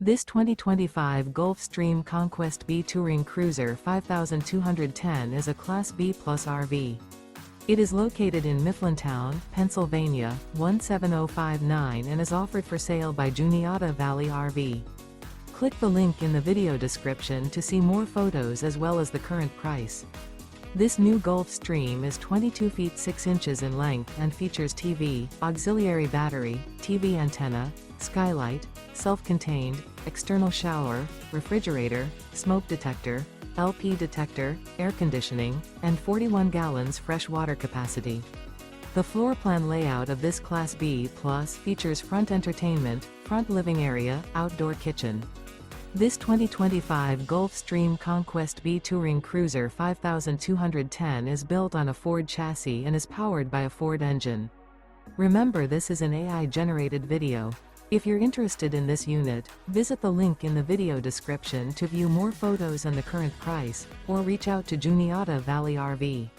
This 2025 Gulfstream Conquest B Touring Cruiser 5210 is a Class B Plus RV. It is located in Mifflintown, Pennsylvania, 17059 and is offered for sale by Juniata Valley RV. Click the link in the video description to see more photos as well as the current price. This new Gulfstream is 22 feet 6 inches in length and features TV, auxiliary battery, TV antenna, skylight, self-contained, external shower, refrigerator, smoke detector, LP detector, air conditioning, and 41 gallons fresh water capacity. The floor plan layout of this Class B Plus features front entertainment, front living area, outdoor kitchen. This 2025 Gulfstream Conquest B Touring Cruiser 5210 is built on a Ford chassis and is powered by a Ford engine. Remember, this is an AI-generated video. If you're interested in this unit, visit the link in the video description to view more photos and the current price, or reach out to Juniata Valley RV.